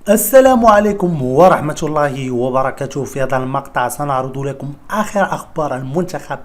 السلام عليكم ورحمة الله وبركاته. في هذا المقطع سنعرض لكم آخر أخبار المنتخب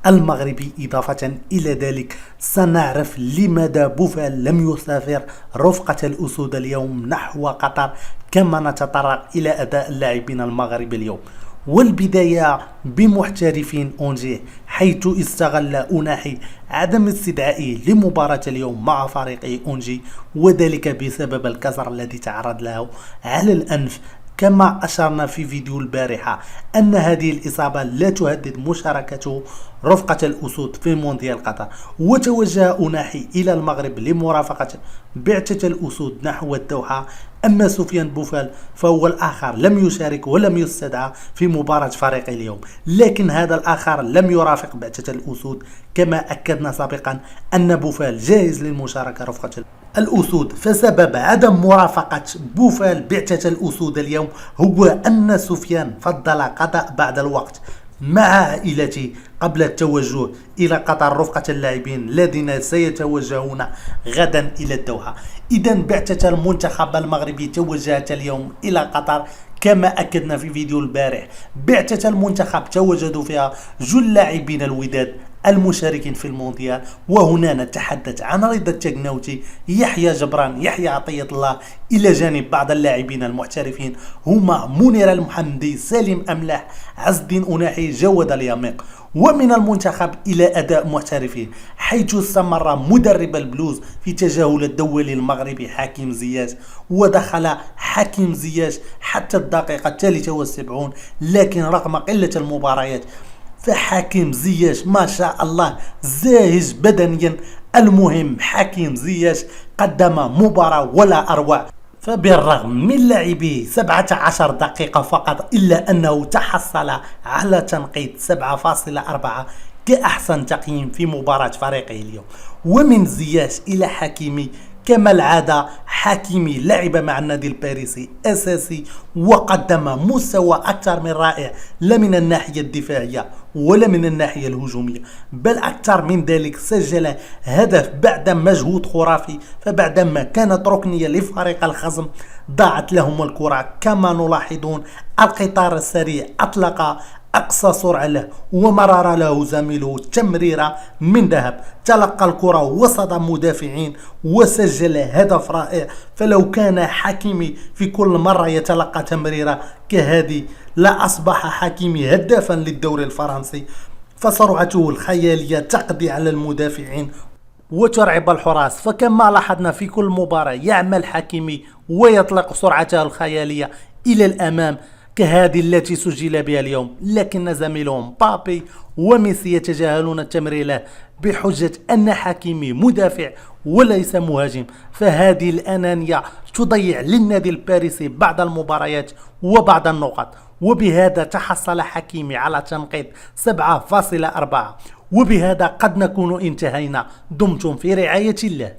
المغربي. إضافة إلى ذلك سنعرف لماذا بوفال لم يسافر رفقة الأسود اليوم نحو قطر، كما نتطرق إلى أداء اللاعبين المغرب اليوم. والبداية بمحترفين أونجي، حيث استغل أوناحي عدم استدعائه لمباراة اليوم مع فريق أونجي، وذلك بسبب الكسر الذي تعرض له على الأنف. كما أشرنا في فيديو البارحة أن هذه الإصابة لا تهدد مشاركته رفقة الأسود في مونديال قطر، وتوجه أوناحي إلى المغرب لمرافقة بعثة الأسود نحو الدوحة. أما سفيان بوفال فهو الآخر لم يشارك ولم يستدعى في مباراة فريق اليوم، لكن هذا الآخر لم يرافق بعثة الأسود، كما أكدنا سابقا أن بوفال جاهز للمشاركة رفقة الأسود. فسبب عدم مرافقة بوفال بعثة الأسود اليوم هو أن سفيان فضل قضاء بعض الوقت مع عائلته قبل التوجه إلى قطر رفقة اللاعبين الذين سيتوجهون غدا إلى الدوحة. إذا بعثة المنتخب المغربي توجهت اليوم إلى قطر، كما أكدنا في فيديو البارح. بعثة المنتخب تواجدوا فيها جل لاعبين الوداد المشاركين في المونديال، وهنا نتحدث عن رضا التكناوتي، يحيى جبران، يحيى عطية الله، إلى جانب بعض اللاعبين المحترفين هما منير المحمدي، سالم أملاح، عز الدين أوناحي، جواد اليميق. ومن المنتخب إلى أداء محترفين، حيث استمر مدرب البلوز في تجاهل الدولي المغربي حكيم زياش، ودخل حكيم زياش حتى الدقيقة 73، لكن رغم قلة المباريات فحكيم زياش ما شاء الله زاهج بدنيا. المهم حكيم زياش قدم مباراة ولا أروع، فبالرغم من لعبه 17 دقيقة فقط إلا أنه تحصل على تنقيط 7.4 كأحسن تقييم في مباراة فريقه اليوم. ومن زياش إلى حكيمي، كما العادة حكيمي لعب مع النادي الباريسي أساسي وقدم مستوى أكثر من رائع، لا من الناحية الدفاعية ولا من الناحية الهجومية، بل أكثر من ذلك سجل هدف بعد مجهود خرافي. فبعدما كانت ركنية لفريق الخصم ضاعت لهم الكرة، كما نلاحظون القطار السريع أطلق أقصى سرعة له ومرر له زميله تمريرة من ذهب، تلقى الكرة وسط مدافعين وسجل هدف رائع. فلو كان حكيمي في كل مرة يتلقى تمريرة كهذه لا أصبح حكيمي هدافا للدوري الفرنسي، فسرعته الخيالية تقضي على المدافعين وترعب الحراس. فكما لاحظنا في كل مباراة يعمل حكيمي ويطلق سرعته الخيالية إلى الأمام كهذه التي سجل بها اليوم، لكن زميلهم بابي وميسي يتجاهلون التمريرات بحجة أن حكيمي مدافع وليس مهاجم. فهذه الأنانية تضيع للنادي الباريسي بعض المباريات وبعض النقط، وبهذا تحصل حكيمي على تنقيط 7.4. وبهذا قد نكون انتهينا. دمتم في رعاية الله.